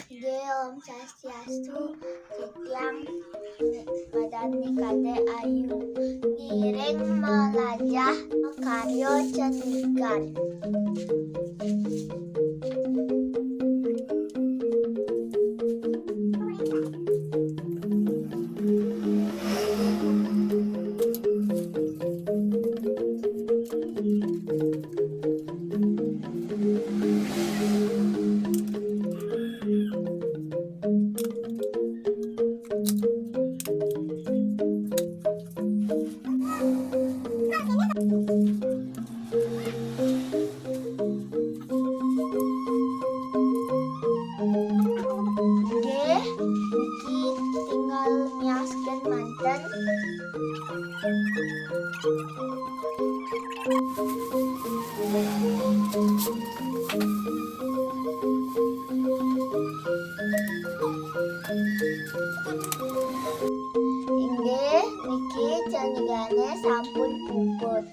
Nggih, Om Swastiastu, Titiang Madani Kade Ayu, ngiring melajah karyo cendikan. Nggih, niki tinggal niaskeun manten. Inggih, niki cendigane sampun puput.